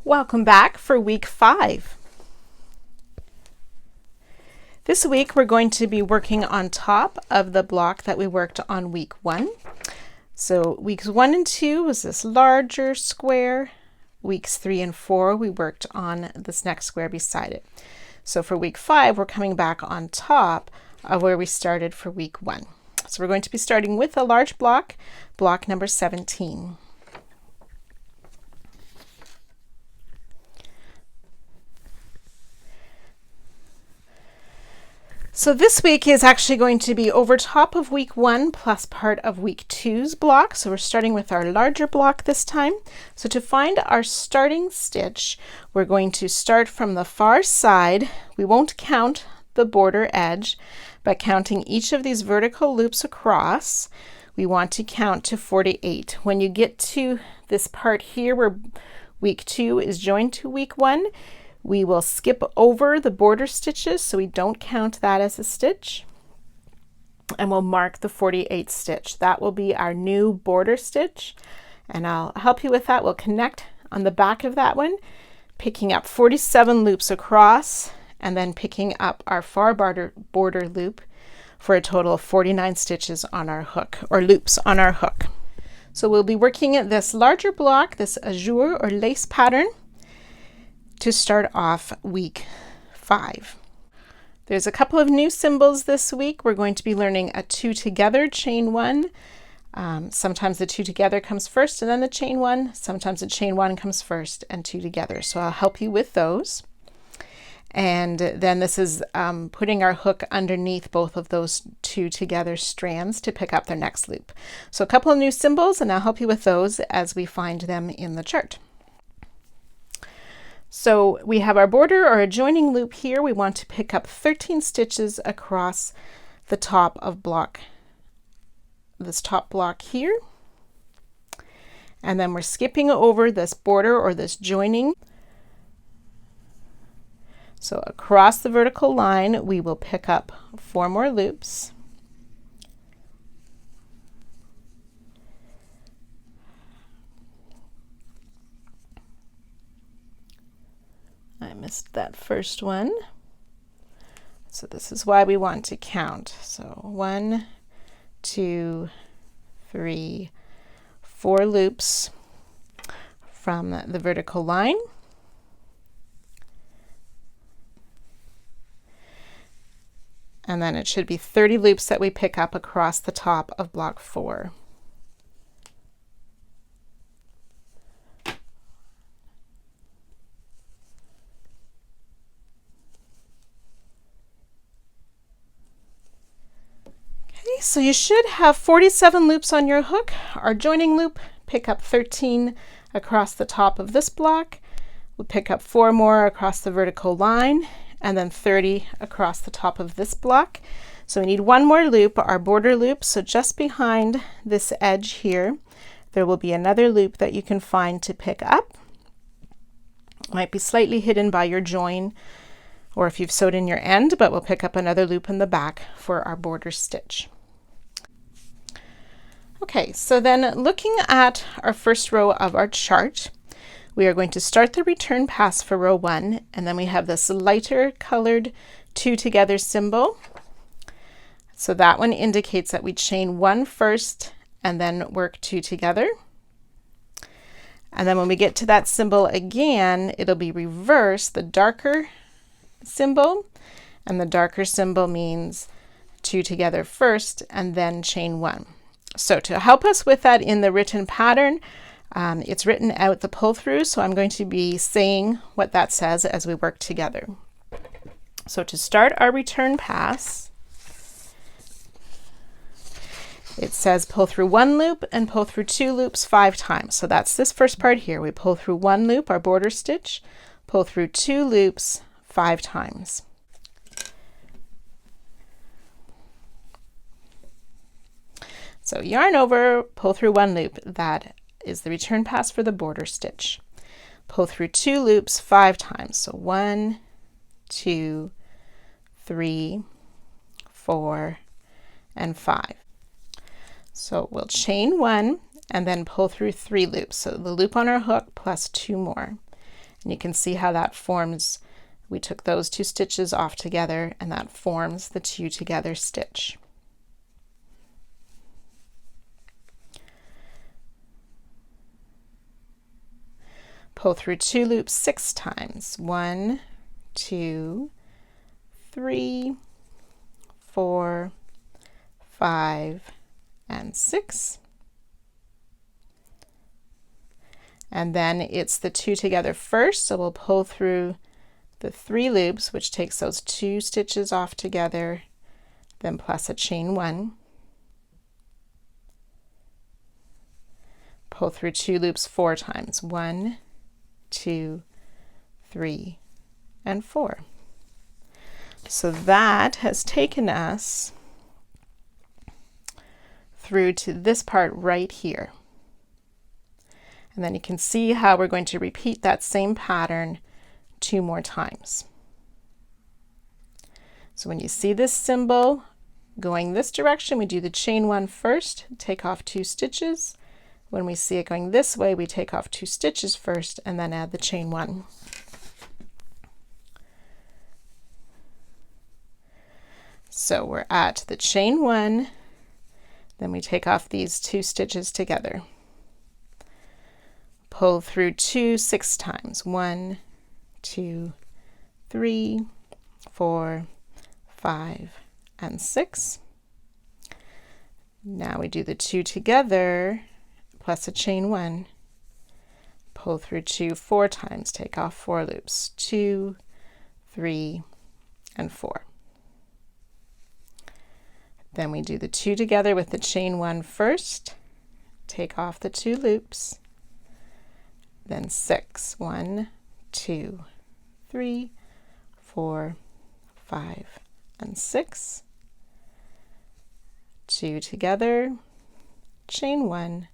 Welcome back for week 5. This week we're going to be working on top of the block that we worked on week 1. So weeks 1 and 2 was this larger square. Weeks 3 and 4 we worked on this next square beside it. So for week 5 we're coming back on top of where we started for week 1. So we're going to be starting with a large block, block number 17. So this week is actually going to be over top of week 1 plus part of week 2's block. So we're starting with our larger block this time. So to find our starting stitch, we're going to start from the far side. We won't count the border edge, but counting each of these vertical loops across, we want to count to 48. When you get to this part here where week 2 is joined to week 1, we will skip over the border stitches, so we don't count that as a stitch, and we'll mark the 48th stitch. That will be our new border stitch, and I'll help you with that. We'll connect on the back of that one, picking up 47 loops across, and then picking up our far border loop for a total of 49 stitches on our hook, or loops on our hook. So we'll be working at this larger block, this azure or lace pattern, to start off week 5. There's a couple of new symbols this week. We're going to be learning a 2 together, chain 1. Sometimes the 2 together comes first and then the chain 1. Sometimes the chain 1 comes first and 2 together. So I'll help you with those. And then this is putting our hook underneath both of those 2 together strands to pick up their next loop. So a couple of new symbols, and I'll help you with those as we find them in the chart. So we have our border or adjoining loop here. We want to pick up 13 stitches across the top of this top block here. And then we're skipping over this border or this joining. So across the vertical line, we will pick up 4 more loops. I missed that first one. So this is why we want to count. So 1, 2, 3, 4 loops from the vertical line. And then it should be 30 loops that we pick up across the top of block 4. So you should have 47 loops on your hook. Our joining loop, pick up 13 across the top of this block. We'll pick up 4 more across the vertical line, and then 30 across the top of this block. So we need 1 more loop, our border loop. So just behind this edge here, there will be another loop that you can find to pick up. It might be slightly hidden by your join, or if you've sewed in your end, but we'll pick up another loop in the back for our border stitch. Okay, so then looking at our first row of our chart, we are going to start the return pass for row 1, and then we have this lighter colored 2 together symbol. So that one indicates that we chain 1 first and then work 2 together. And then when we get to that symbol again, it'll be reverse, the darker symbol, and the darker symbol means 2 together first and then chain 1. So to help us with that in the written pattern, it's written out the pull through, so I'm going to be saying what that says as we work together. So to start our return pass, it says pull through 1 loop and pull through 2 loops 5 times. So that's this first part here. We pull through 1 loop, our border stitch, pull through 2 loops 5 times. So yarn over, pull through 1 loop. That is the return pass for the border stitch. Pull through 2 loops 5 times. So 1, 2, 3, 4, and 5. So we'll chain 1 and then pull through 3 loops. So the loop on our hook plus 2 more. And you can see how that forms. We took those 2 stitches off together, and that forms the 2 together stitch. Pull through 2 loops 6 times. 1, 2, 3, 4, 5, and 6. And then it's the 2 together first, so we'll pull through the 3 loops, which takes those 2 stitches off together, then plus a chain 1. Pull through 2 loops 4 times. 1, 2, 3, and 4. So that has taken us through to this part right here. And then you can see how we're going to repeat that same pattern 2 more times. So when you see this symbol going this direction, we do the chain 1 first, take off 2 stitches. When we see it going this way, we take off 2 stitches first and then add the chain 1. So we're at the chain 1, then we take off these 2 stitches together. Pull through 2 6 times. 1, 2, 3, 4, 5, and 6. Now we do the 2 together plus a chain 1. Pull through 2 4 times, take off 4 loops. 2, 3, and 4. Then we do the 2 together with the chain 1 first, take off the 2 loops, then 6. 1, 2, 3, 4, 5, and 6. 2 together, chain 1,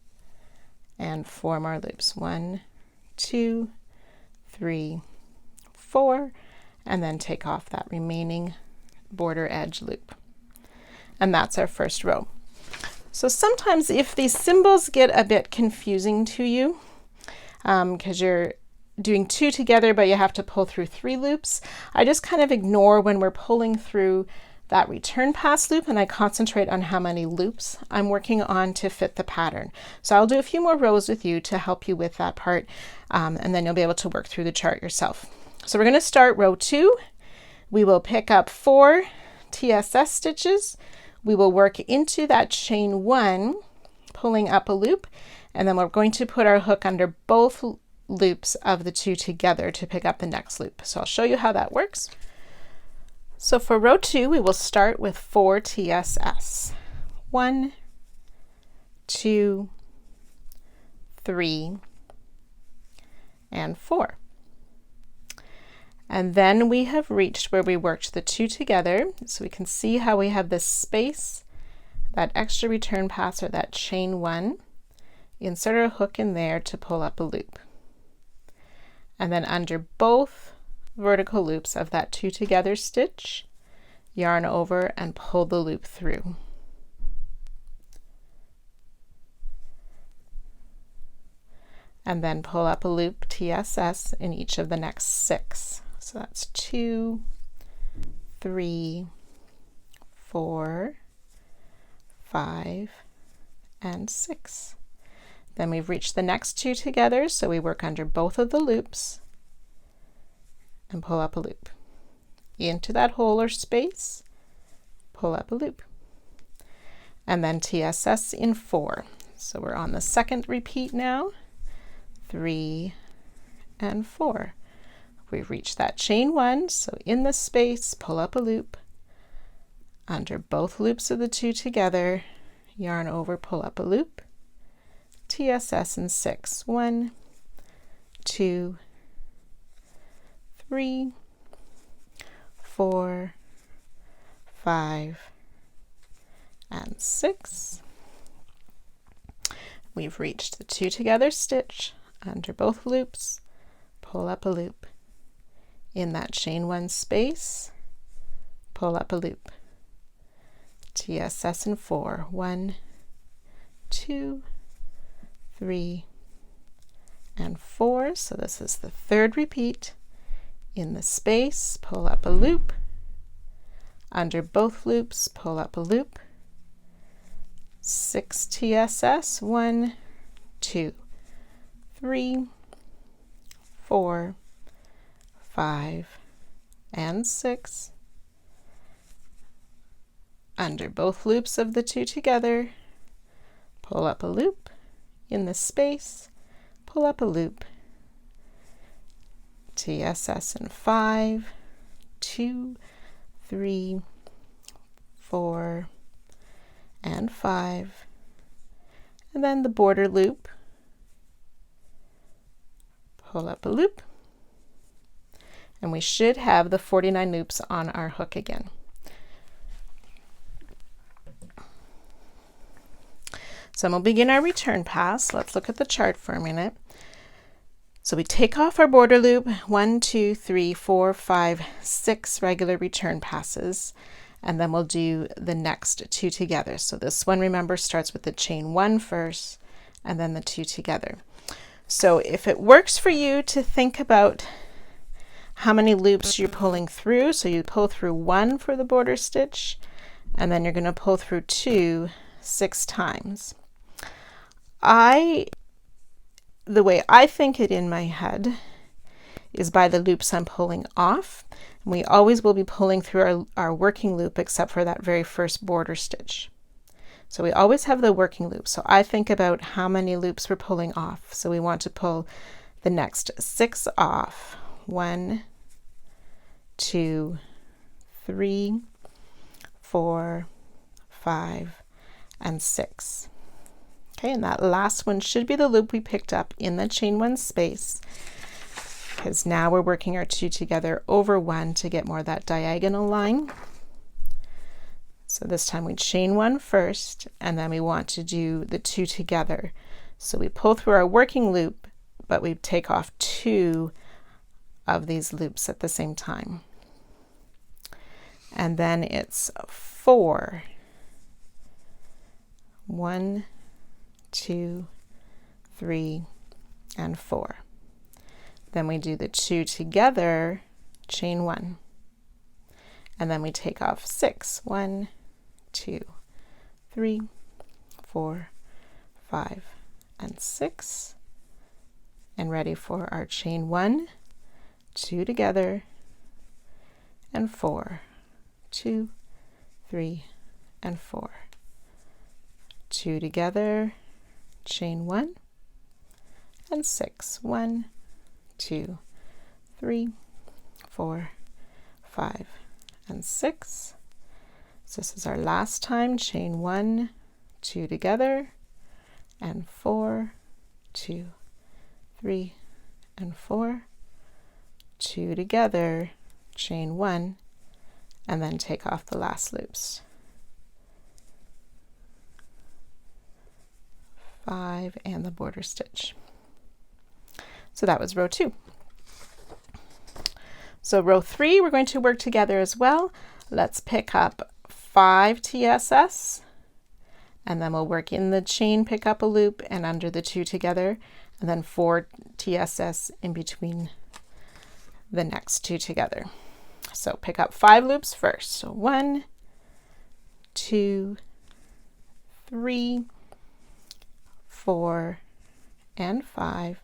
and 4 more loops. 1, 2, 3, 4, and then take off that remaining border edge loop. And that's our first row. So sometimes if these symbols get a bit confusing to you, because you're doing 2 together but you have to pull through 3 loops, I just kind of ignore when we're pulling through that return pass loop, and I concentrate on how many loops I'm working on to fit the pattern. So I'll do a few more rows with you to help you with that part, and then you'll be able to work through the chart yourself. So we're going to start row 2. We will pick up 4 TSS stitches. We will work into that chain 1, pulling up a loop, and then we're going to put our hook under both loops of the 2 together to pick up the next loop. So I'll show you how that works. So for row 2, we will start with 4 TSS. 1, 2, 3, and 4. And then we have reached where we worked the 2 together, so we can see how we have this space, that extra return pass or that chain 1, insert our hook in there to pull up a loop. And then under both vertical loops of that 2 together stitch, yarn over and pull the loop through. And then pull up a loop TSS in each of the next 6. So that's 2, 3, 4, 5, and 6. Then we've reached the next 2 together, so we work under both of the loops and pull up a loop. Into that hole or space, pull up a loop. And then TSS in 4. So we're on the second repeat now. 3 and 4. We've reached that chain 1, so in the space, pull up a loop. Under both loops of the 2 together, yarn over, pull up a loop. TSS in 6. 1, 2, 3, 4, 5, and 6. We've reached the 2 together stitch under both loops, pull up a loop. In that chain 1 space, pull up a loop. TSS in 4. 1, 2, 3, and 4. So this is the third repeat. In the space, pull up a loop. Under both loops, pull up a loop. 6 TSS, 1, 2, 3, 4, 5, and 6. Under both loops of the 2 together, pull up a loop. In the space, pull up a loop. TSS in 5, 2, 3, 4, and 5. And then the border loop. Pull up a loop. And we should have the 49 loops on our hook again. So we'll begin our return pass. Let's look at the chart for a minute. So we take off our border loop, 1, 2, 3, 4, 5, 6 regular return passes, and then we'll do the next 2 together. So this one, remember, starts with the chain 1 first, and then the 2 together. So if it works for you to think about how many loops you're pulling through, so you pull through 1 for the border stitch, and then you're going to pull through 2 6 times. The way I think it in my head is by the loops I'm pulling off. And we always will be pulling through our working loop except for that very first border stitch. So we always have the working loop. So I think about how many loops we're pulling off. So we want to pull the next 6 off. 1, 2, 3, 4, 5, and 6. Okay, and that last one should be the loop we picked up in the chain 1 space, because now we're working our 2 together over 1 to get more of that diagonal line. So this time we chain 1 first, and then we want to do the 2 together. So we pull through our working loop, but we take off 2 of these loops at the same time. And then it's 4. 1, 2, 3, and 4. Then we do the 2 together, chain 1. And then we take off 6. 1, 2, 3, 4, 5, and 6. And ready for our chain 1, 2 together, and 4, 2, 3, and 4. 2 together, chain 1, and 6. 1, 2, 3, 4, 5, and 6. So this is our last time. Chain 1, 2 together, and 4, 2, 3, and 4. 2 together, chain 1, and then take off the last loops. 5 and the border stitch. So that was row 2. So row 3 we're going to work together as well. Let's pick up 5 TSS, and then we'll work in the chain, pick up a loop, and under the 2 together, and then 4 TSS in between the next 2 together. So pick up 5 loops first. So 1, 2, 3, 4, and 5.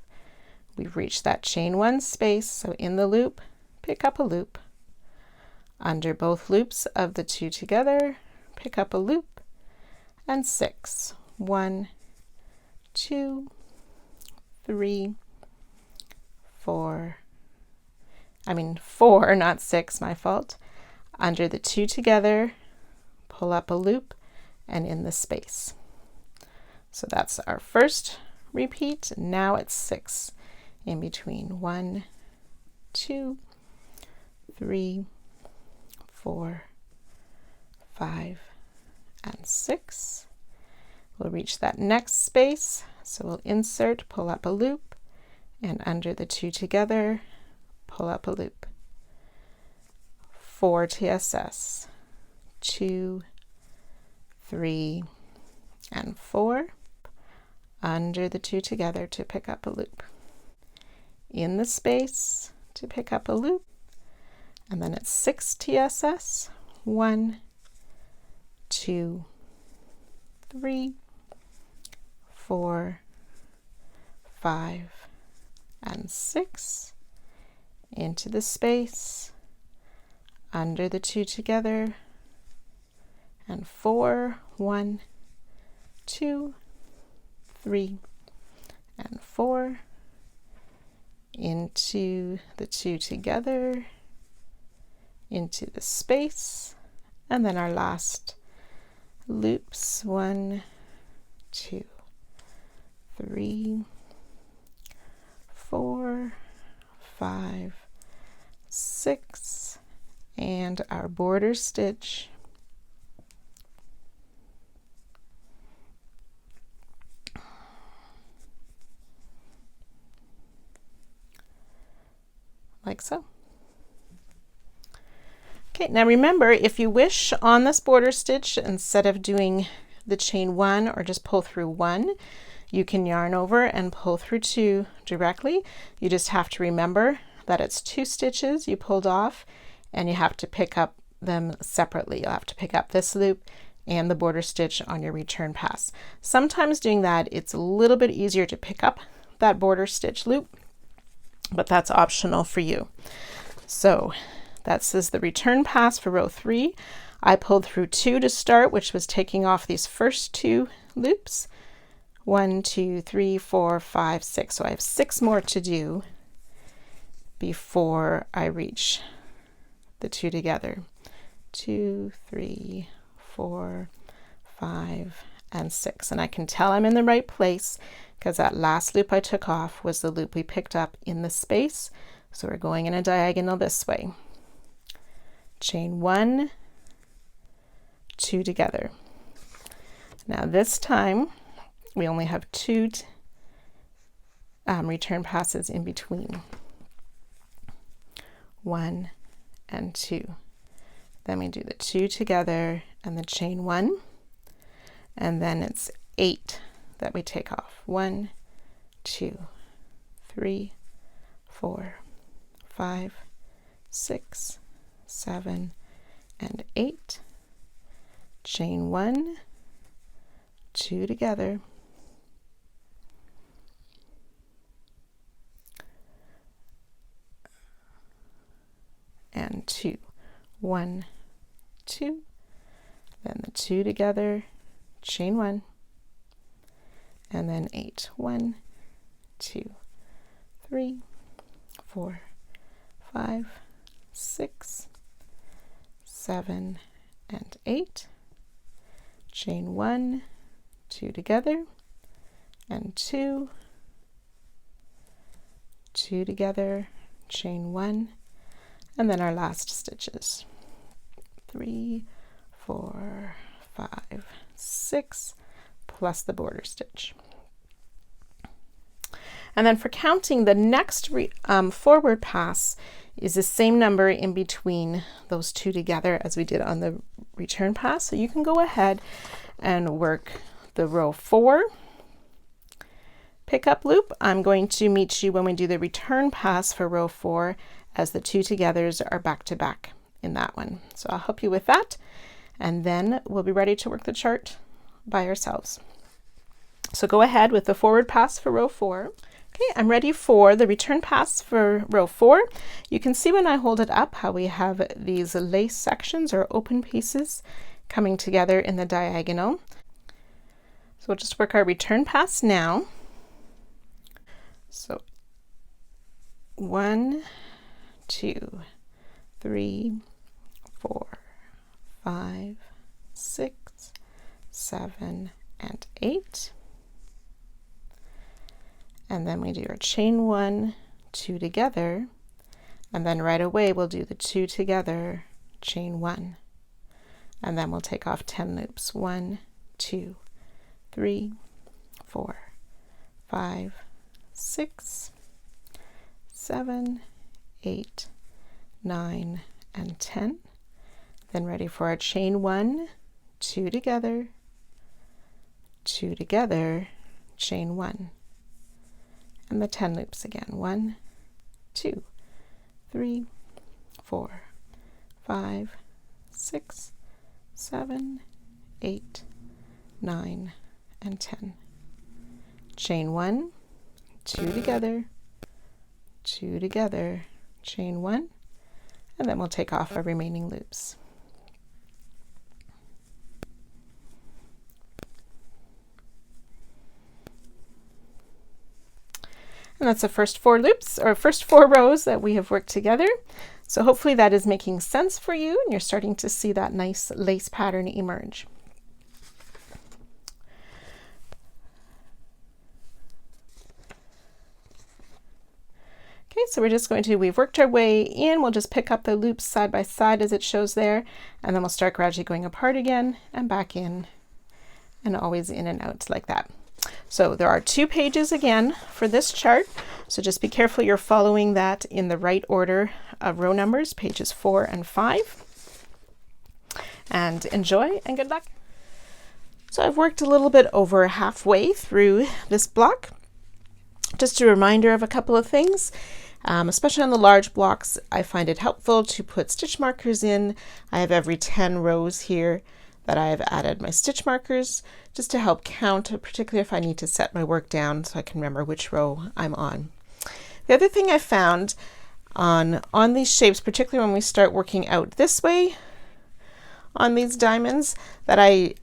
We've reached that chain 1 space, so in the loop, pick up a loop. Under both loops of the 2 together, pick up a loop, and 6. 1, 2, 3, 4, 4, not 6, my fault. Under the 2 together, pull up a loop, and in the space. So that's our first repeat. Now it's 6 in between. 1, 2, 3, 4, 5, and 6. We'll reach that next space. So we'll insert, pull up a loop, and under the 2 together, pull up a loop. 4 TSS. 2, 3, and 4. Under the 2 together to pick up a loop. in the space to pick up a loop, and then it's 6 TSS, 1, 2, 3, 4, 5, and 6 into the space, under the 2 together, and 4, 1, 2, 3, and 4, into the 2 together, into the space, and then our last loops, 1, 2, 3, 4, 5, 6, and our border stitch. Like so. Okay, now remember, if you wish on this border stitch, instead of doing the chain 1 or just pull through 1, you can yarn over and pull through 2 directly. You just have to remember that it's 2 stitches you pulled off, and you have to pick up them separately. You'll have to pick up this loop and the border stitch on your return pass. Sometimes doing that, it's a little bit easier to pick up that border stitch loop, but that's optional for you. So that says the return pass for row 3. I pulled through 2 to start, which was taking off these first 2 loops. 1, 2, 3, 4, 5, 6. So I have 6 more to do before I reach the 2 together. 2, 3, 4, 5, and 6. And I can tell I'm in the right place because that last loop I took off was the loop we picked up in the space. So we're going in a diagonal this way. Chain 1, 2 together. Now this time we only have 2 return passes in between. 1 and 2. Then we do the 2 together and the chain 1, and then it's 8 that we take off. 1, 2, 3, 4, 5, 6, 7, and 8. Chain 1, 2 together, and 2. 1, 2, then the 2 together, chain 1, and then 8. 1, 2, 3, 4, 5, 6, 7, and 8. Chain 1, 2 together, and 2, 2 together, chain 1, and then our last stitches. 3, 4, 5, 6, plus the border stitch. And then for counting, the next forward pass is the same number in between those 2 together as we did on the return pass. So you can go ahead and work the row 4 pickup loop. I'm going to meet you when we do the return pass for row 4, as the 2 togethers are back to back in that one. So I'll help you with that, and then we'll be ready to work the chart by ourselves. So go ahead with the forward pass for row 4. Okay, I'm ready for the return pass for row 4. You can see when I hold it up how we have these lace sections or open pieces coming together in the diagonal. So we'll just work our return pass now. So 1, 2, 3, 4, 5, 6, 7, and 8. And then we do our chain 1, 2 together, and then right away we'll do the 2 together, chain 1, and then we'll take off 10 loops. 1, 2, 3, 4, 5, 6, 7, 8, 9, and 10. Then ready for our chain 1, 2 together, 2 together, chain 1, and the 10 loops again. 1, 2, 3, 4, 5, 6, 7, 8, 9, and 10. Chain 1, 2 together, 2 together, chain 1, and then we'll take off our remaining loops. And that's the first 4 loops, or first 4 rows that we have worked together. So hopefully that is making sense for you and you're starting to see that nice lace pattern emerge. Okay, so we've worked our way in. We'll just pick up the loops side by side as it shows there, and then we'll start gradually going apart again and back in, and always in and out like that. So there are 2 pages again for this chart, so just be careful you're following that in the right order of row numbers, pages 4 and 5. And enjoy and good luck. So I've worked a little bit over halfway through this block. Just a reminder of a couple of things, especially on the large blocks, I find it helpful to put stitch markers in. I have every 10 rows here that I have added my stitch markers just to help count, particularly if I need to set my work down so I can remember which row I'm on. The other thing I found on these shapes, particularly when we start working out this way on these diamonds, that I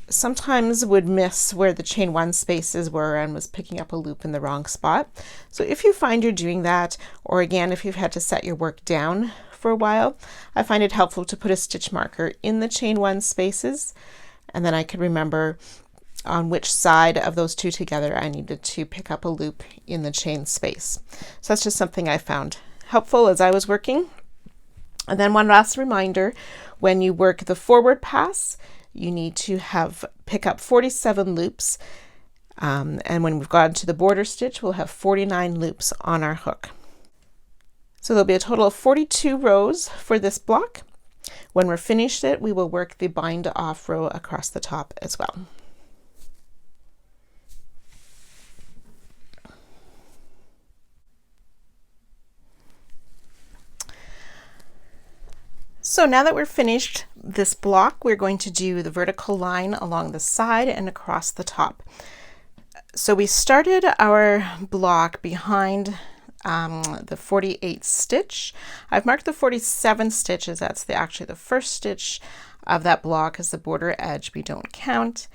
sometimes would miss where the chain 1 spaces were and was picking up a loop in the wrong spot. So if you find you're doing that, or again, if you've had to set your work down for a while, I find it helpful to put a stitch marker in the chain 1 spaces, and then I could remember on which side of those 2 together I needed to pick up a loop in the chain space. So that's just something I found helpful as I was working. And then one last reminder, when you work the forward pass, you need to pick up 47 loops, and when we've gotten to the border stitch, we'll have 49 loops on our hook. So there'll be a total of 42 rows for this block. When we're finished it, we will work the bind off row across the top as well. So now that we're finished this block, we're going to do the vertical line along the side and across the top. So we started our block behind the 48th stitch. I've marked the 47 stitches. That's actually the first stitch of that block as the border edge. We don't count.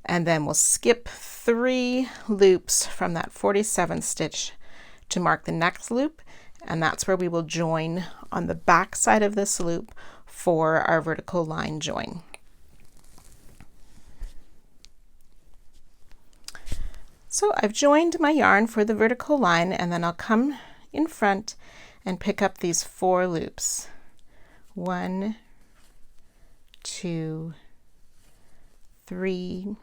And then we'll skip 3 loops from that 47th stitch to mark the next loop. And that's where we will join on the back side of this loop for our vertical line join. So I've joined my yarn for the vertical line, and then I'll come in front and pick up these 4 loops. 1, 2, 3,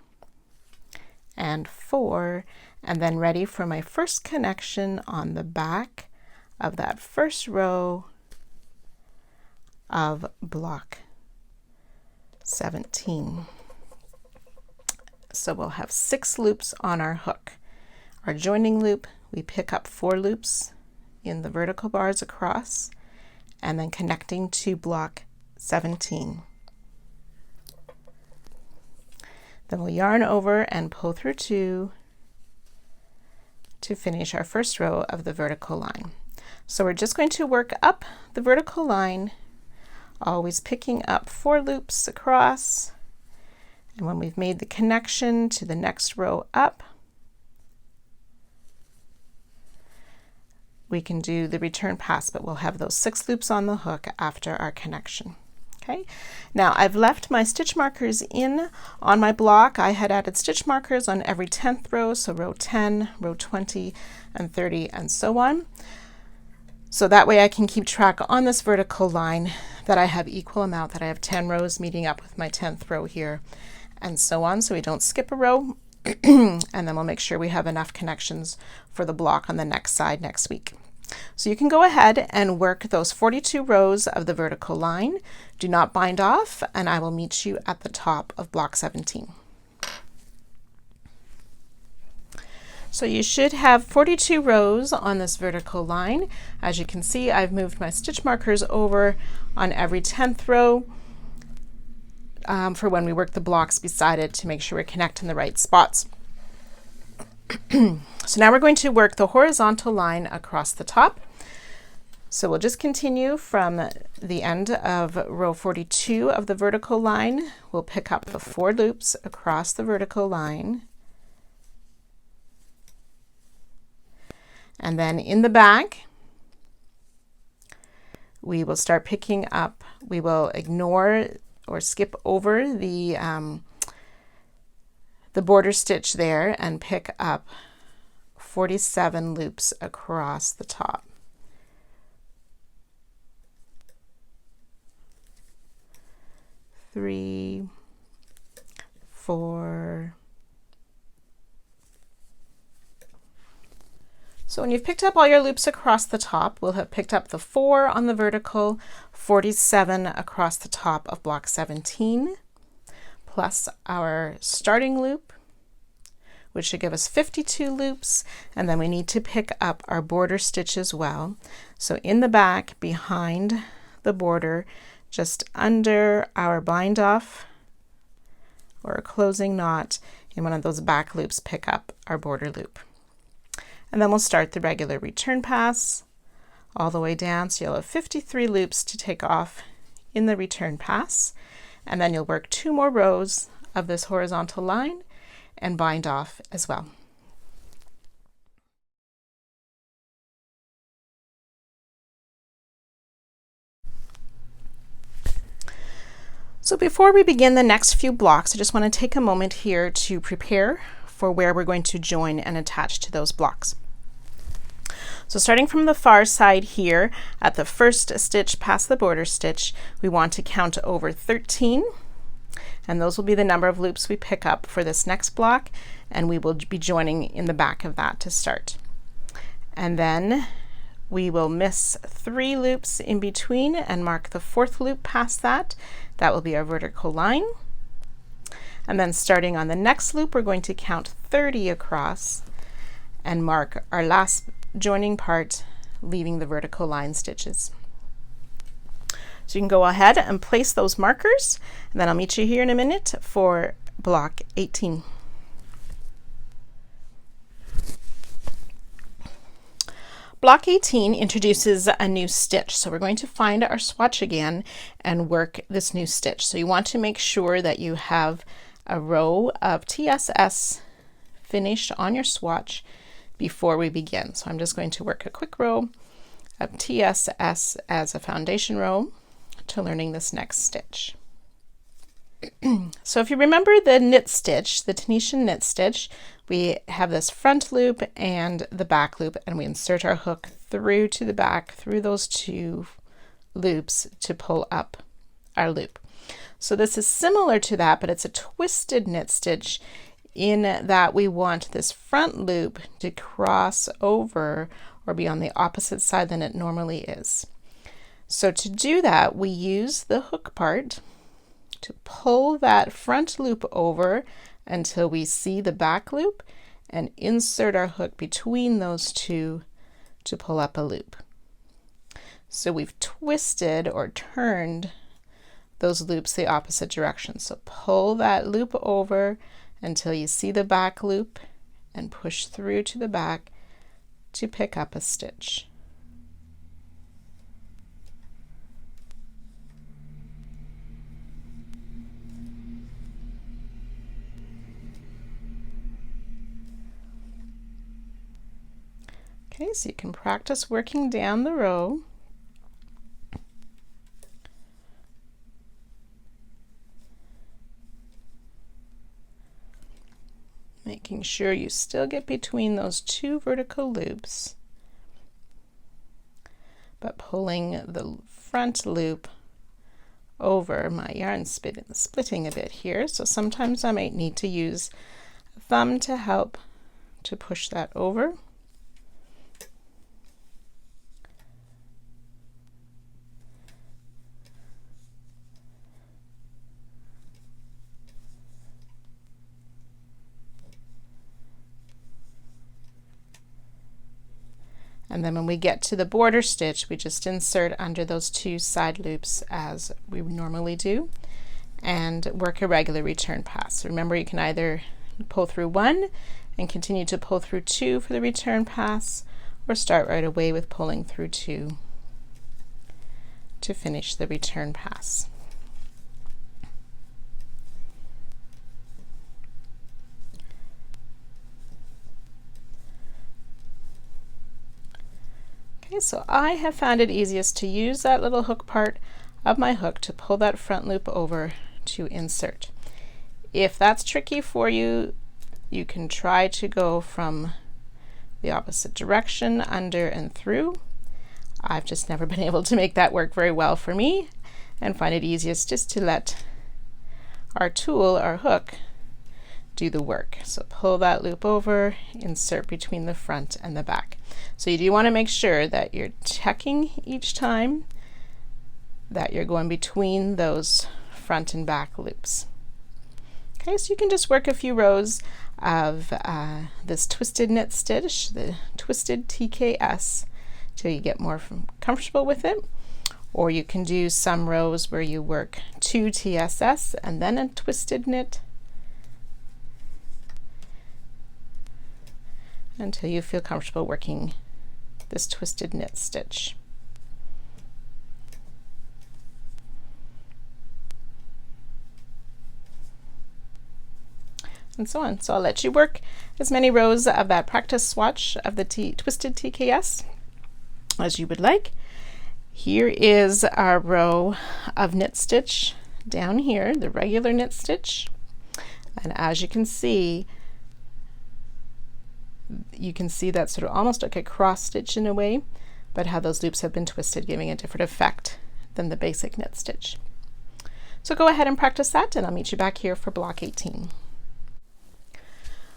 and 4, and then ready for my first connection on the back of that first row of block 17. So we'll have 6 loops on our hook. Our joining loop, we pick up 4 loops in the vertical bars across, and then connecting to block 17. Then we'll yarn over and pull through 2 to finish our first row of the vertical line. So we're just going to work up the vertical line, always picking up 4 loops across, and when we've made the connection to the next row up, we can do the return pass, but we'll have those 6 loops on the hook after our connection. Okay, now I've left my stitch markers in on my block. I had added stitch markers on every 10th row, so row 10, row 20, and 30, and so on. So that way I can keep track on this vertical line that I have equal amount, that I have 10 rows meeting up with my 10th row here, and so on, so we don't skip a row. And then we'll make sure we have enough connections for the block on the next side next week. So you can go ahead and work those 42 rows of the vertical line. Do not bind off, and I will meet you at the top of block 17. So you should have 42 rows on this vertical line. As you can see, I've moved my stitch markers over on every 10th row for when we work the blocks beside it to make sure we're connecting the right spots. So now we're going to work the horizontal line across the top. So we'll just continue from the end of row 42 of the vertical line. We'll pick up the 4 loops across the vertical line. And then in the back, we will start picking up, we will ignore or skip over the border stitch there and pick up 47 loops across the top. Three, 4. So when you've picked up all your loops across the top, we'll have picked up the 4 on the vertical, 47 across the top of block 17, plus our starting loop, which should give us 52 loops, and then we need to pick up our border stitch as well. So in the back, behind the border, just under our bind off or a closing knot in one of those back loops, pick up our border loop. And then we'll start the regular return pass all the way down. So you'll have 53 loops to take off in the return pass. And then you'll work 2 more rows of this horizontal line and bind off as well. So before we begin the next few blocks, I just want to take a moment here to prepare for where we're going to join and attach to those blocks. So starting from the far side here, at the first stitch past the border stitch, we want to count over 13, and those will be the number of loops we pick up for this next block, and we will be joining in the back of that to start. And then we will miss 3 loops in between and mark the 4th loop past that. That will be our vertical line. And then starting on the next loop, we're going to count 30 across and mark our last joining part, leaving the vertical line stitches. So you can go ahead and place those markers, and then I'll meet you here in a minute for block 18. Block 18 introduces a new stitch. So we're going to find our swatch again and work this new stitch. So you want to make sure that you have a row of TSS finished on your swatch before we begin. So I'm just going to work a quick row of TSS as a foundation row to learning this next stitch. So if you remember the knit stitch, the Tunisian knit stitch, we have this front loop and the back loop, and we insert our hook through to the back through those 2 loops to pull up our loop. So this is similar to that, but it's a twisted knit stitch in that we want this front loop to cross over or be on the opposite side than it normally is. So to do that, we use the hook part to pull that front loop over until we see the back loop and insert our hook between those 2 to pull up a loop. So we've twisted or turned those loops the opposite direction. So pull that loop over until you see the back loop and push through to the back to pick up a stitch. Okay, so you can practice working down the row. Making sure you still get between those 2 vertical loops, but pulling the front loop over. My yarn splitting a bit here, so sometimes I might need to use a thumb to help to push that over. And then when we get to the border stitch, we just insert under those 2 side loops as we normally do and work a regular return pass. Remember, you can either pull through 1 and continue to pull through 2 for the return pass, or start right away with pulling through 2 to finish the return pass. Okay, so I have found it easiest to use that little hook part of my hook to pull that front loop over to insert. If that's tricky for you, you can try to go from the opposite direction, under and through. I've just never been able to make that work very well for me, and find it easiest just to let our tool, our hook, do the work. So pull that loop over, insert between the front and the back. So you do want to make sure that you're checking each time that you're going between those front and back loops. Okay, so you can just work a few rows of this twisted knit stitch, the twisted TKS, till you get more comfortable with it. Or you can do some rows where you work 2 TSS and then a twisted knit until you feel comfortable working this twisted knit stitch. And so on. So I'll let you work as many rows of that practice swatch of the twisted TKS as you would like. Here is our row of knit stitch down here, the regular knit stitch. And as you can see that sort of almost like a cross stitch in a way, but how those loops have been twisted, giving a different effect than the basic knit stitch. So go ahead and practice that, and I'll meet you back here for block 18.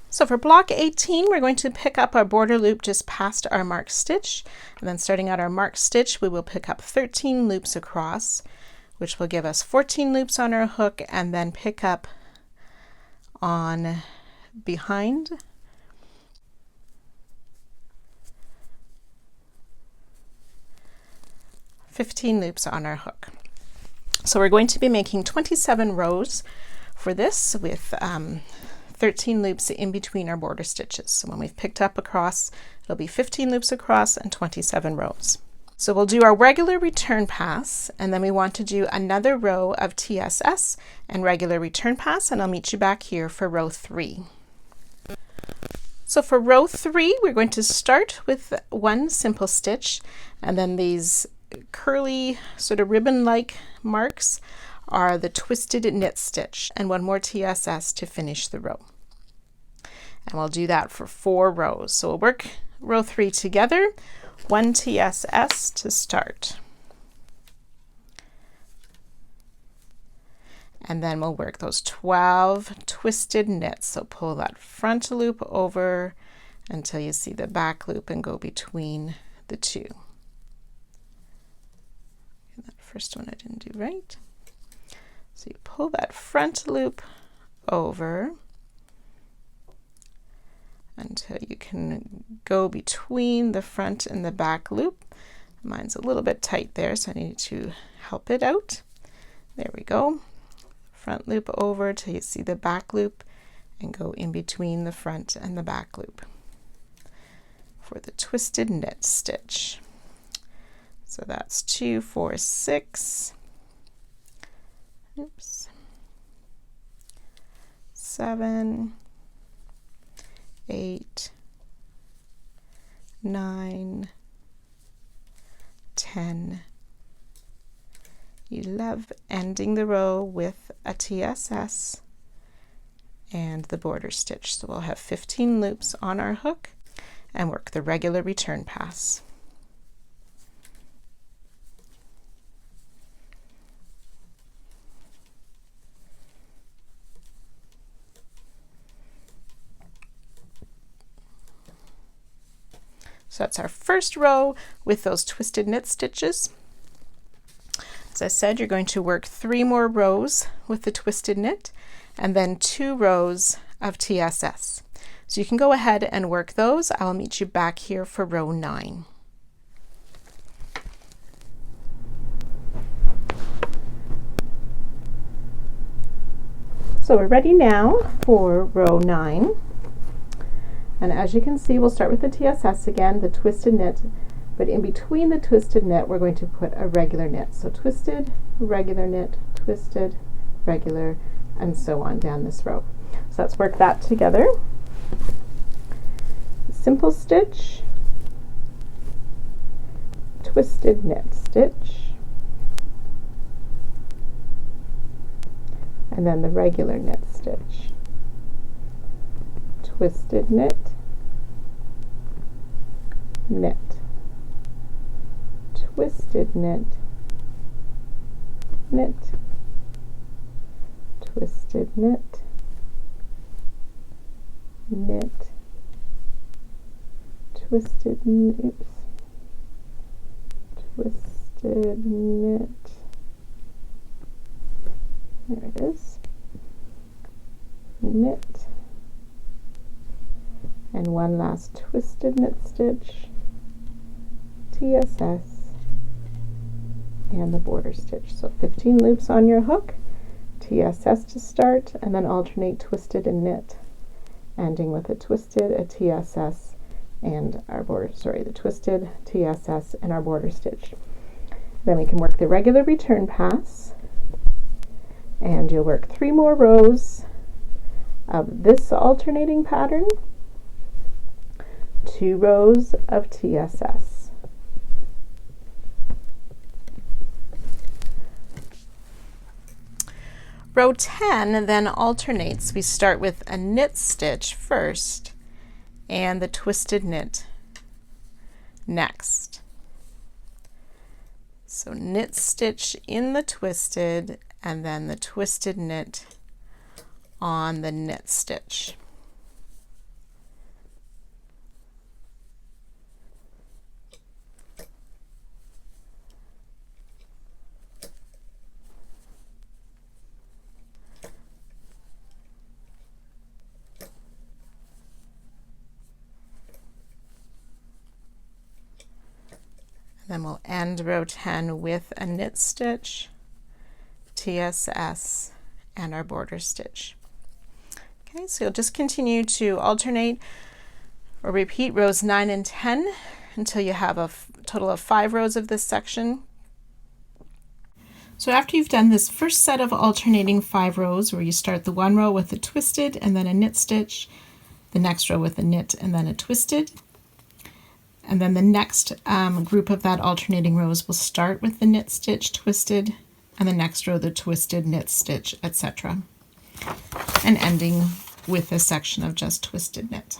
So for block 18, we're going to pick up our border loop just past our marked stitch, and then starting at our marked stitch, we will pick up 13 loops across, which will give us 14 loops on our hook, and then pick up on behind (15 loops on our hook. So we're going to be making 27 rows for this with 13 loops in between our border stitches. So when we've picked up across, it'll be 15 loops across and 27 rows. So we'll do our regular return pass, and then we want to do another row of TSS and regular return pass, and I'll meet you back here for row 3. So for row 3, we're going to start with 1 simple stitch, and then these curly sort of ribbon-like marks are the twisted knit stitch, and 1 more TSS to finish the row. And we'll do that for 4 rows. So we'll work row 3 together, 1 TSS to start. And then we'll work those 12 twisted knits. So pull that front loop over until you see the back loop and go between the 2. That first one I didn't do right. So you pull that front loop over until you can go between the front and the back loop. Mine's a little bit tight there, so I need to help it out. There we go. Front loop over till you see the back loop and go in between the front and the back loop for the twisted knit stitch. So that's 2, 4, 6. Oops. 7, 8, 9, 10, 11, ending the row with a TSS and the border stitch. So we'll have 15 loops on our hook and work the regular return pass. So that's our first row with those twisted knit stitches. As I said, you're going to work 3 more rows with the twisted knit and then 2 rows of TSS. So you can go ahead and work those. I'll meet you back here for row 9. So we're ready now for row 9. And as you can see, we'll start with the TSS again, the twisted knit, but in between the twisted knit, we're going to put a regular knit. So twisted, regular knit, twisted, regular, and so on down this row. So let's work that together. Simple stitch, twisted knit stitch, and then the regular knit stitch, twisted knit, knit, twisted knit, knit, twisted knit, knit, twisted knit, twisted knit, there it is, knit, and one last twisted knit stitch, TSS, and the border stitch. So 15 loops on your hook, TSS to start, and then alternate twisted and knit, ending with a twisted, a TSS, and our border, the twisted, TSS, and our border stitch. Then we can work the regular return pass, and you'll work 3 more rows of this alternating pattern, 2 rows of TSS. Row 10 then alternates. We start with a knit stitch first and the twisted knit next. So knit stitch in the twisted and then the twisted knit on the knit stitch. Then we'll end row 10 with a knit stitch, TSS, and our border stitch. Okay, so you'll just continue to alternate or repeat rows 9 and 10 until you have a total of 5 rows of this section. So after you've done this first set of alternating 5 rows where you start the one row with a twisted and then a knit stitch, the next row with a knit and then a twisted, and then the next group of that alternating rows will start with the knit stitch, twisted, and the next row the twisted, knit stitch, etc. And ending with a section of just twisted knit.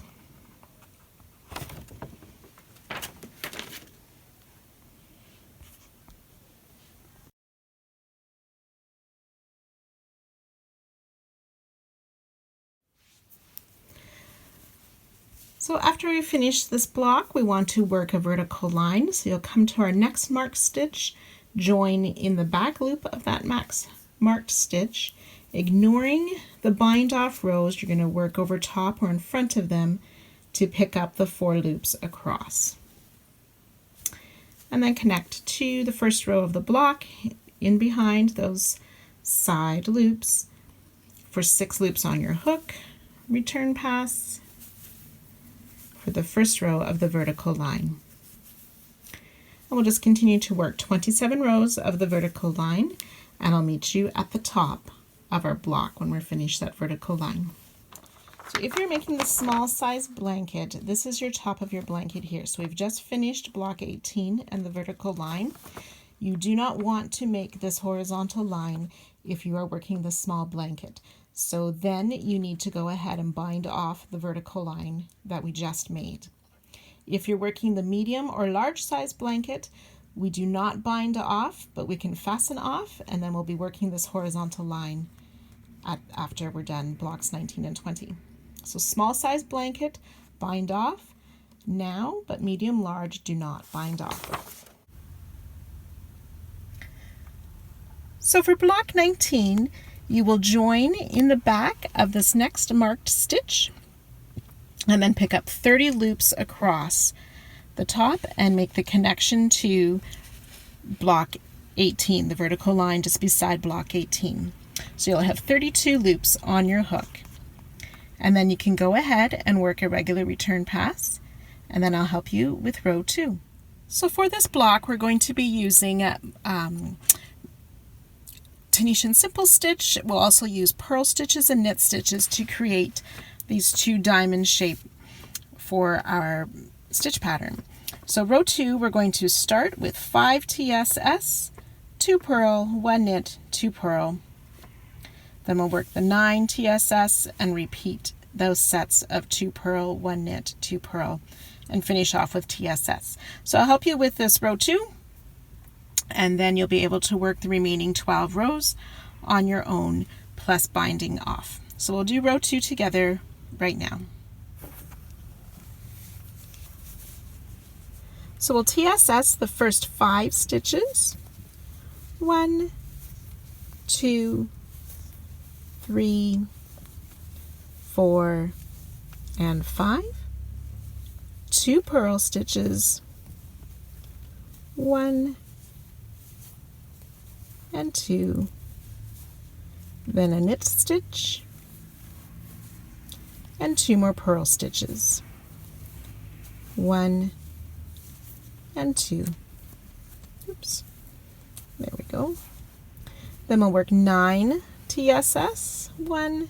So after we finish this block, we want to work a vertical line. So you'll come to our next marked stitch, join in the back loop of that marked stitch, ignoring the bind off rows. You're going to work over top or in front of them to pick up the 4 loops across. And then connect to the first row of the block in behind those side loops for 6 loops on your hook, return pass, for the first row of the vertical line. And we'll just continue to work 27 rows of the vertical line, and I'll meet you at the top of our block when we're finished that vertical line. So if you're making the small size blanket, this is your top of your blanket here. So we've just finished block 18 and the vertical line. You do not want to make this horizontal line if you are working the small blanket. So then you need to go ahead and bind off the vertical line that we just made. If you're working the medium or large size blanket, we do not bind off, but we can fasten off, and then we'll be working this horizontal line after we're done blocks 19 and 20. So small size blanket, bind off now, but medium, large, do not bind off. So for block 19, you will join in the back of this next marked stitch and then pick up 30 loops across the top and make the connection to block 18, the vertical line just beside block 18. So you'll have 32 loops on your hook. And then you can go ahead and work a regular return pass, and then I'll help you with row 2. So for this block, we're going to be using Tunisian simple stitch. We'll also use purl stitches and knit stitches to create these 2 diamond shape for our stitch pattern. So row 2, we're going to start with 5 TSS, 2 purl, 1 knit, 2 purl. Then we'll work the 9 TSS and repeat those sets of 2 purl, 1 knit, 2 purl, and finish off with TSS. So I'll help you with this row 2, and then you'll be able to work the remaining 12 rows on your own, plus binding off. So we'll do row 2 together right now. So we'll TSS the first 5 stitches. 1, 2, 3, 4, and 5. 2 purl stitches. 1 and 2. Then a knit stitch and 2 more purl stitches. 1 and 2. Oops. There we go. Then we'll work 9 TSS. 1,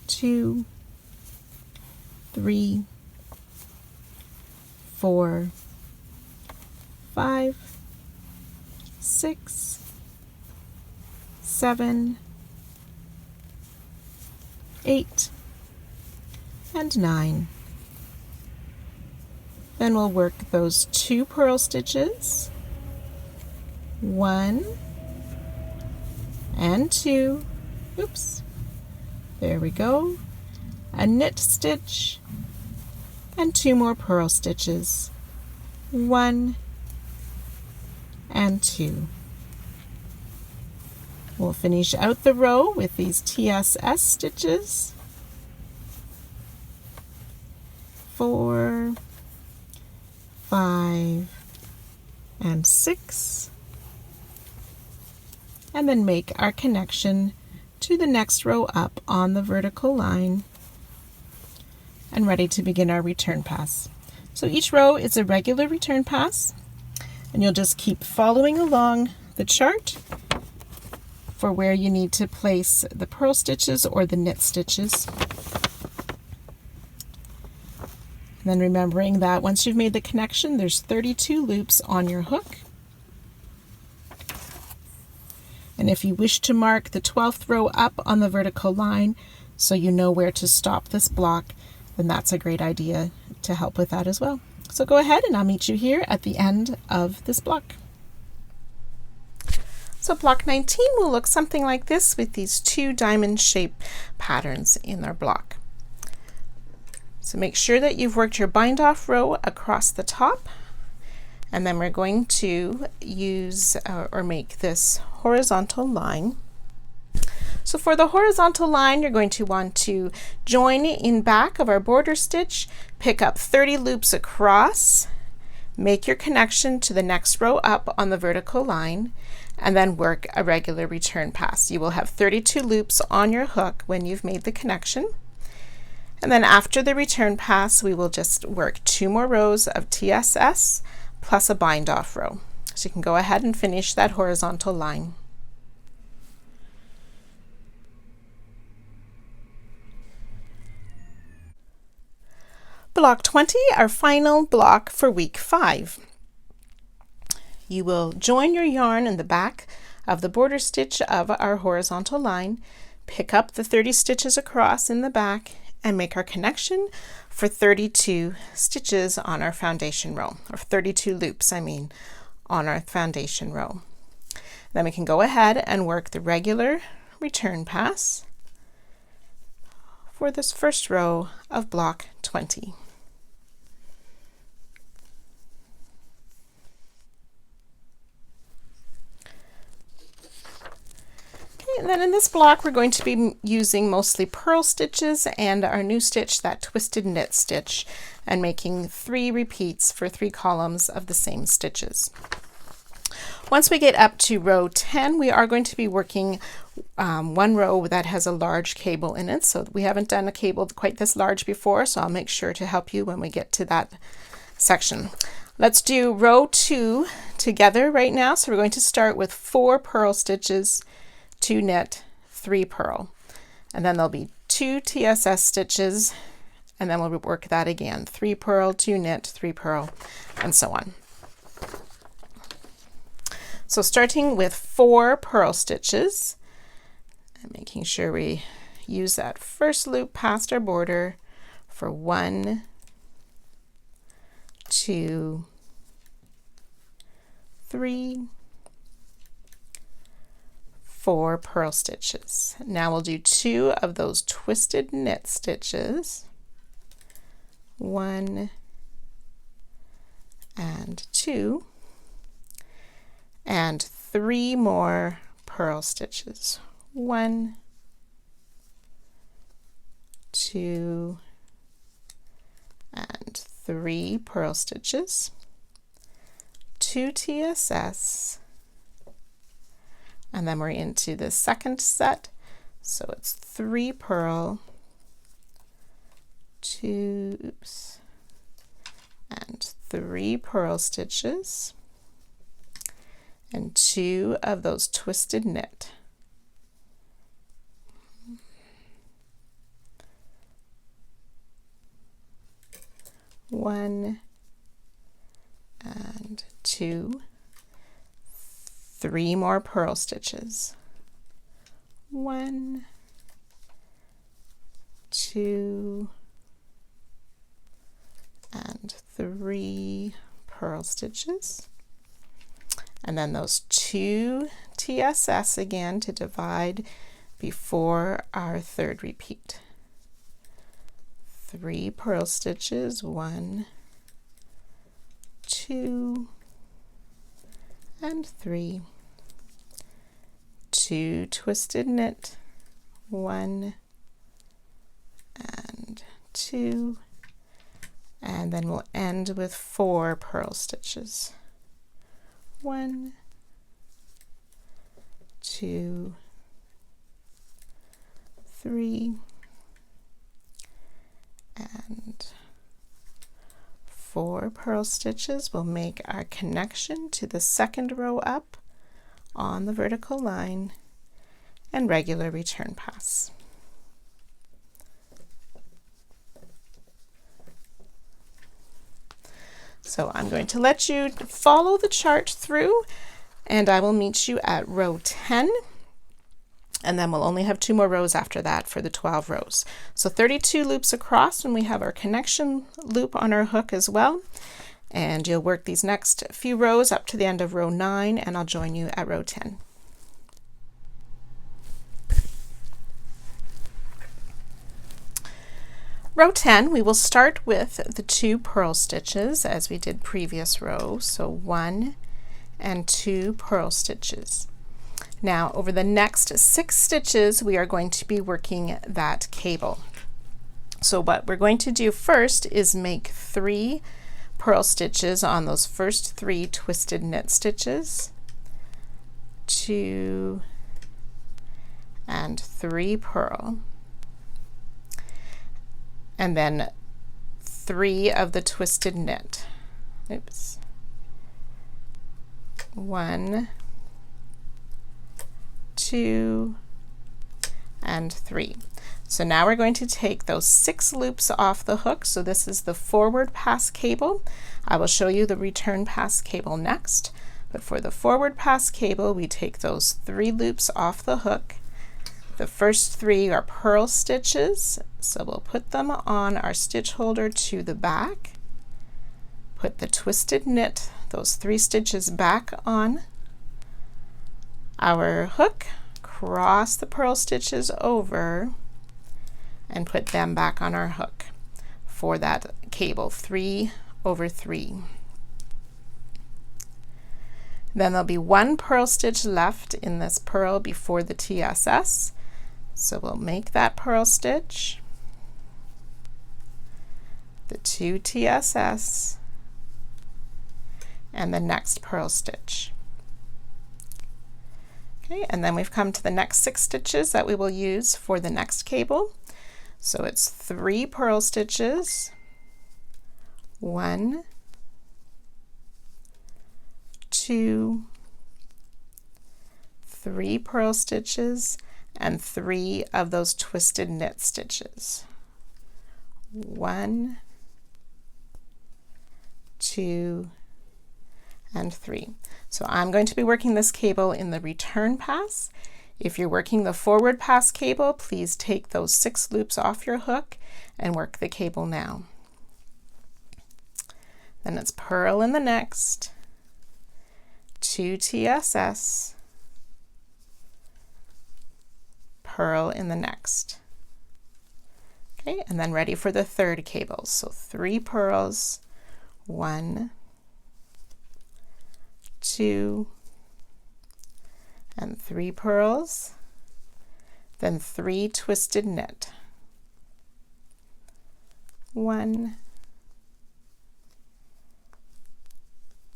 2, 3, 4, 5, 6, 7, 8, and 9. Then we'll work those 2 purl stitches, 1 and 2, oops, there we go, a knit stitch, and 2 more purl stitches, 1 and 2. We'll finish out the row with these TSS stitches, 4, 5, and 6, and then make our connection to the next row up on the vertical line, and ready to begin our return pass. So each row is a regular return pass, and you'll just keep following along the chart for where you need to place the purl stitches or the knit stitches. And then remembering that once you've made the connection, there's 32 loops on your hook. And if you wish to mark the 12th row up on the vertical line so you know where to stop this block, then that's a great idea to help with that as well. So go ahead and I'll meet you here at the end of this block. So block 19 will look something like this with these 2 diamond shape patterns in our block. So make sure that you've worked your bind off row across the top, and then we're going to use or make this horizontal line. So for the horizontal line, you're going to want to join in back of our border stitch, pick up 30 loops across, make your connection to the next row up on the vertical line, and then work a regular return pass. You will have 32 loops on your hook when you've made the connection. And then after the return pass, we will just work 2 more rows of TSS plus a bind off row. So you can go ahead and finish that horizontal line. Block 20, our final block for week 5. You will join your yarn in the back of the border stitch of our horizontal line, pick up the 30 stitches across in the back, and make our connection for 32 stitches on our foundation row, or 32 loops, on our foundation row. Then we can go ahead and work the regular return pass for this first row of block 20. And then in this block, we're going to be using mostly purl stitches and our new stitch, that twisted knit stitch, and making 3 repeats for 3 columns of the same stitches. Once we get up to row 10, we are going to be working one row that has a large cable in it. So we haven't done a cable quite this large before, so I'll make sure to help you when we get to that section. Let's do row 2 together right now. So we're going to start with 4 purl stitches, 2 knit, 3 purl, and then there'll be 2 TSS stitches, and then we'll work that again, 3 purl, 2 knit, 3 purl, and so on. So starting with 4 purl stitches, and making sure we use that first loop past our border for 1, 2, 3, 4 purl stitches. Now we'll do 2 of those twisted knit stitches, 1 and 2, and 3 more purl stitches, 1, 2, and 3 purl stitches, 2 TSS, and then we're into the second set, so it's 3 purl, 2 and 3 purl stitches, and 2 of those twisted knit. One and 2, 3 more purl stitches, 1, 2, and 3 purl stitches, and then those 2 TSS again to divide before our third repeat. 3 purl stitches, 1, 2, and 3, 2 twisted knit, 1 and 2, and then we'll end with 4 purl stitches, 1, 2, 3, and 4 purl stitches will make our connection to the second row up on the vertical line and regular return pass. So I'm going to let you follow the chart through, and I will meet you at row 10, and then we'll only have 2 more rows after that for the 12 rows. So 32 loops across, and we have our connection loop on our hook as well. And you'll work these next few rows up to the end of row 9, and I'll join you at row 10. Row 10, we will start with the 2 purl stitches as we did previous row, so 1 and 2 purl stitches. Now over the next 6 stitches we are going to be working that cable. So what we're going to do first is make 3 purl stitches on those first 3 twisted knit stitches, 2 and 3 purl, and then 3 of the twisted knit. Oops. 1, 2, and 3. So now we're going to take those 6 loops off the hook. So this is the forward pass cable. I will show you the return pass cable next, but for the forward pass cable we take those 3 loops off the hook. The first 3 are purl stitches, so we'll put them on our stitch holder to the back, put the twisted knit, those 3 stitches back on our hook, cross the purl stitches over, and put them back on our hook for that cable, 3 over 3. Then there'll be 1 purl stitch left in this purl before the TSS. So we'll make that purl stitch, the 2 TSS, and the next purl stitch. Okay, and then we've come to the next 6 stitches that we will use for the next cable. So it's 3 purl stitches, 1, 2, 3 purl stitches, and 3 of those twisted knit stitches. 1, 2, and 3. So I'm going to be working this cable in the return pass. If you're working the forward pass cable, please take those 6 loops off your hook and work the cable now. Then it's purl in the next, 2 TSS, purl in the next. Okay, and then ready for the third cable. So 3 purls, 1, 2, and 3 purls, then 3 twisted knit. 1,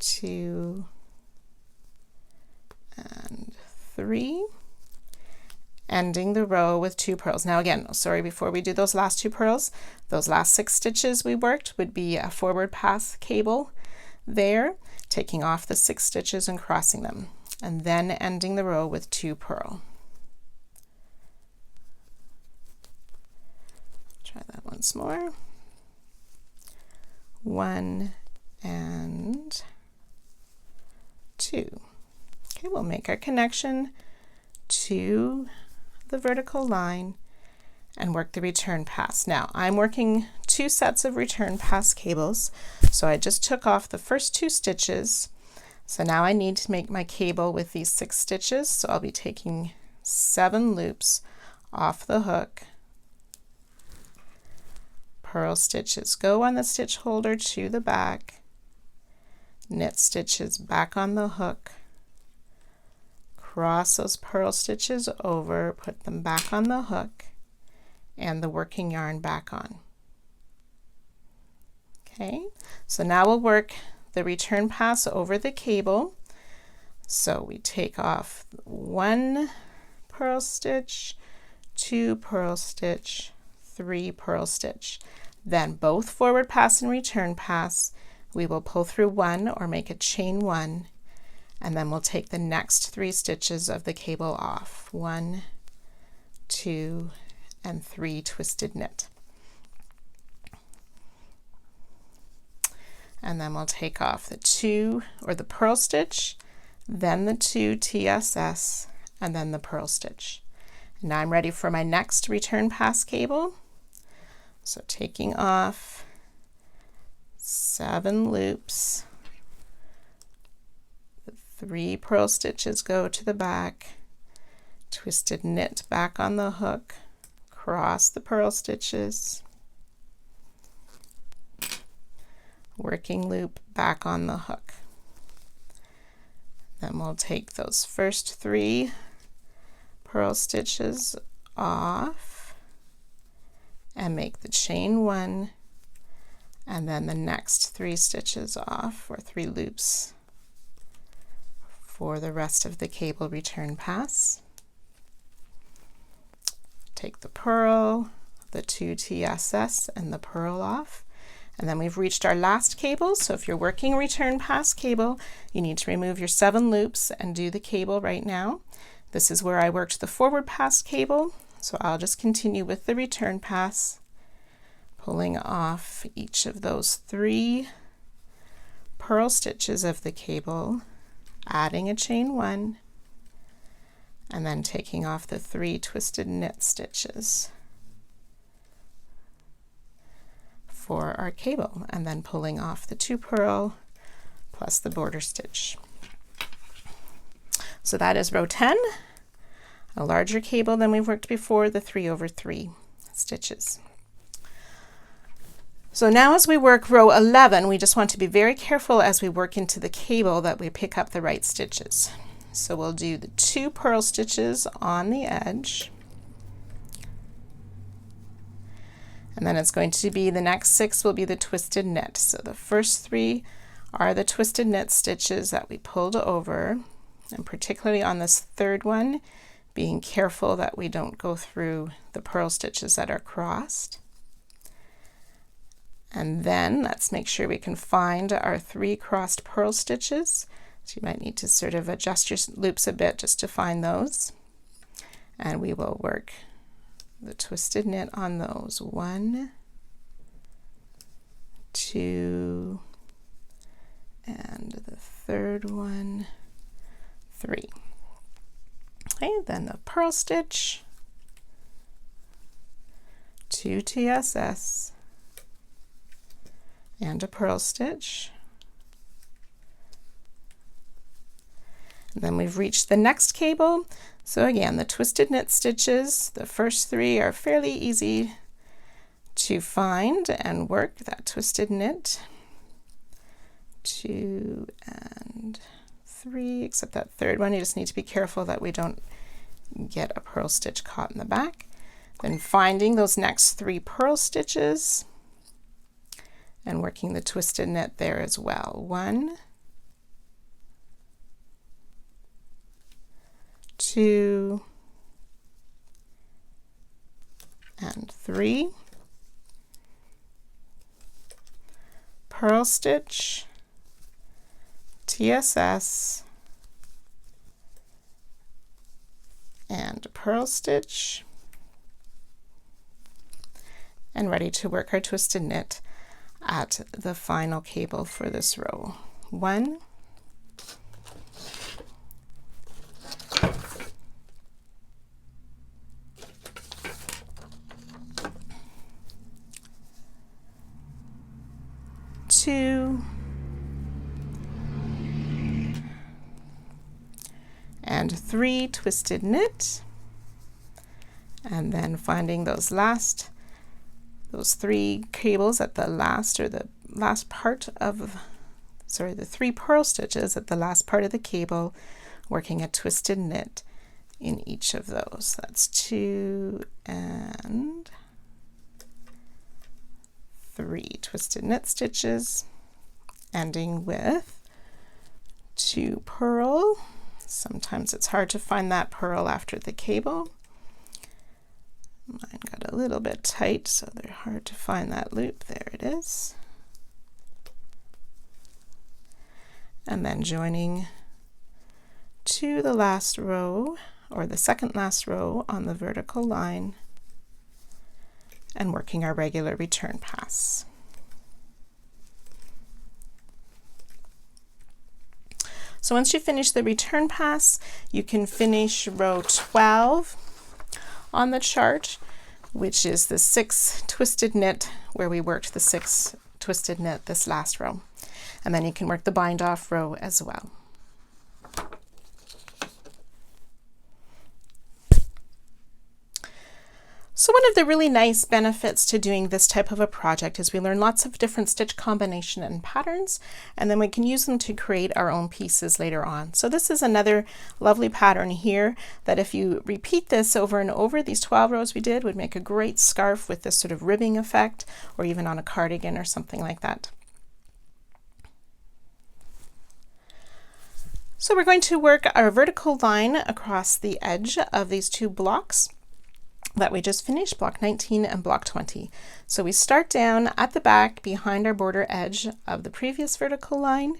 2, and 3. Ending the row with 2 purls. Now again, sorry, before we do those last 2 purls, those last 6 stitches we worked would be a forward pass cable there, taking off the 6 stitches and crossing them, and then ending the row with 2 purl. Try that once more. 1 and 2. Okay, we'll make our connection to the vertical line and work the return pass. Now I'm working 2 sets of return pass cables, so I just took off the first 2 stitches. So now I need to make my cable with these 6 stitches, so I'll be taking 7 loops off the hook. Purl stitches go on the stitch holder to the back, knit stitches back on the hook, cross those purl stitches over, put them back on the hook, and the working yarn back on. Okay, so now we'll work the return pass over the cable. So we take off 1 purl stitch, 2 purl stitch, 3 purl stitch. Then both forward pass and return pass, we will pull through 1 or make a chain 1, and then we'll take the next 3 stitches of the cable off. 1, 2, and 3 twisted knit. And then we'll take off the 2 or the purl stitch, then the 2 TSS, and then the purl stitch. And now I'm ready for my next return pass cable. So taking off 7 loops, 3 purl stitches go to the back, twisted knit back on the hook, cross the purl stitches, working loop back on the hook. Then we'll take those first 3 purl stitches off and make the chain 1, and then the next 3 stitches off, or 3 loops, for the rest of the cable return pass. Take the purl, the 2 TSS, and the purl off, and then we've reached our last cable. So if you're working a return pass cable, you need to remove your 7 loops and do the cable right now. This is where I worked the forward pass cable, so I'll just continue with the return pass, pulling off each of those 3 purl stitches of the cable, adding a chain 1, and then taking off the 3 twisted knit stitches for our cable, and then pulling off the 2 purl plus the border stitch. So that is row 10, a larger cable than we've worked before, the 3/3 stitches. So now as we work row 11, we just want to be very careful as we work into the cable that we pick up the right stitches. So we'll do the 2 purl stitches on the edge, and then it's going to be the next 6 will be the twisted knit. So the first 3 are the twisted knit stitches that we pulled over, and particularly on this third one, being careful that we don't go through the purl stitches that are crossed. And then let's make sure we can find our 3 crossed purl stitches. So you might need to sort of adjust your loops a bit just to find those. And we will work the twisted knit on those. 1, 2, and the third one, 3. Okay, then the purl stitch, 2 TSS, and a purl stitch. And then we've reached the next cable. So again, the twisted knit stitches, the first 3 are fairly easy to find and work. That twisted knit, 2 and 3, except that third one, you just need to be careful that we don't get a purl stitch caught in the back. Then finding those next 3 purl stitches and working the twisted knit there as well. 1, 2, and 3. Purl stitch, TSS, and purl stitch, and ready to work our twisted knit at the final cable for this row. 1, 2, and 3 twisted knit, and then finding those 3 cables at the last, or the last part of, sorry, the 3 purl stitches at the last part of the cable, working a twisted knit in each of those. That's 2 and 3 twisted knit stitches, ending with 2 purl. Sometimes it's hard to find that purl after the cable. Mine got a little bit tight, so they're hard to find that loop. There it is. And then joining to the last row, or the second last row on the vertical line, and working our regular return pass. So once you finish the return pass, you can finish row 12 on the chart, which is the 6 twisted knit where we worked the 6 twisted knit this last row. And then you can work the bind off row as well. So one of the really nice benefits to doing this type of a project is we learn lots of different stitch combination and patterns, and then we can use them to create our own pieces later on. So this is another lovely pattern here that if you repeat this over and over, these 12 rows we did would make a great scarf with this sort of ribbing effect, or even on a cardigan or something like that. So we're going to work our vertical line across the edge of these 2 blocks that we just finished, block 19 and block 20. So we start down at the back behind our border edge of the previous vertical line.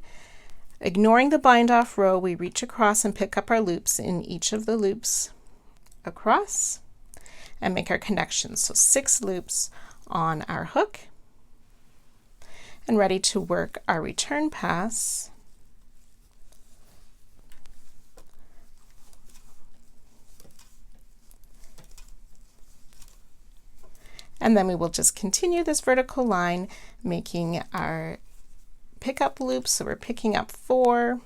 Ignoring the bind off row, we reach across and pick up our loops in each of the loops across and make our connections. So 6 loops on our hook, and ready to work our return pass. And then we will just continue this vertical line, making our pickup loops. So we're picking up 4,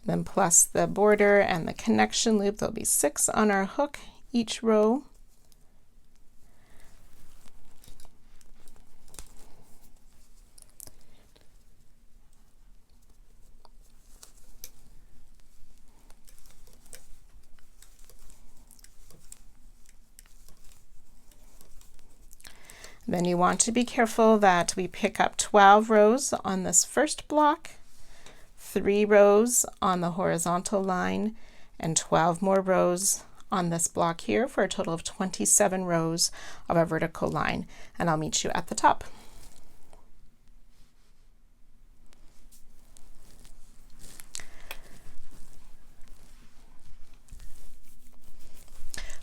then plus the border and the connection loop. There'll be 6 on our hook each row. Then you want to be careful that we pick up 12 rows on this first block, 3 rows on the horizontal line and 12 more rows on this block here for a total of 27 rows of a vertical line, and I'll meet you at the top.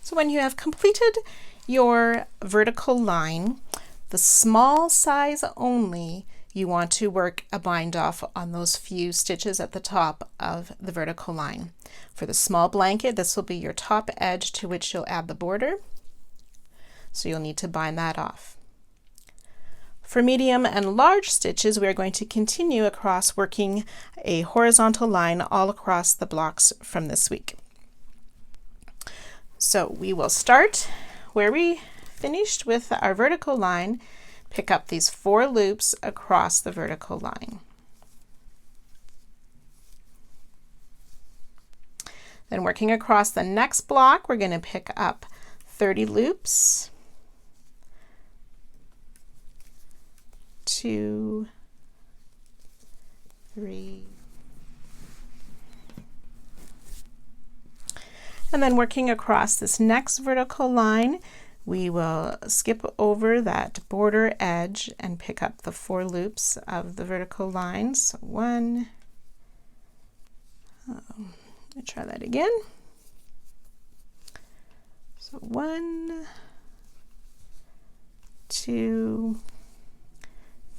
So when you have completed your vertical line, the small size only, you want to work a bind off on those few stitches at the top of the vertical line. For the small blanket, this will be your top edge to which you'll add the border. So you'll need to bind that off. For medium and large stitches, we are going to continue across working a horizontal line all across the blocks from this week. So we will start where we finished with our vertical line, pick up these 4 loops across the vertical line. Then working across the next block, we're going to pick up 30 loops, 2, 3, and then working across this next vertical line, we will skip over that border edge and pick up the 4 loops of the vertical line. So 1, let me try that again. So 1, 2,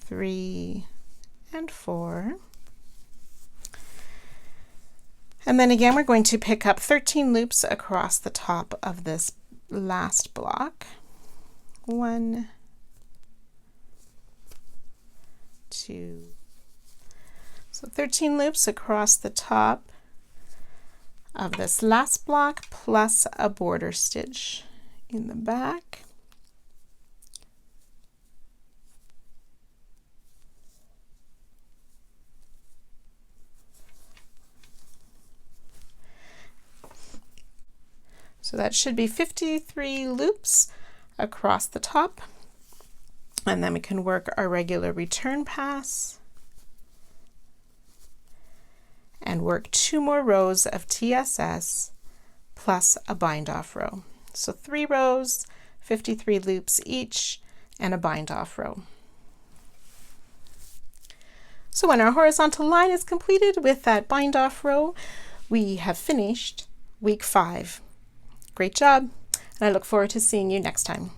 3, and 4. And then again, we're going to pick up 13 loops across the top of this last block. 1, 2. So 13 loops across the top of this last block plus a border stitch in the back. So that should be 53 loops across the top, and then we can work our regular return pass and work 2 more rows of TSS plus a bind off row. So 3 rows, 53 loops each, and a bind off row. So when our horizontal line is completed with that bind off row, we have finished week 5. Great job, and I look forward to seeing you next time.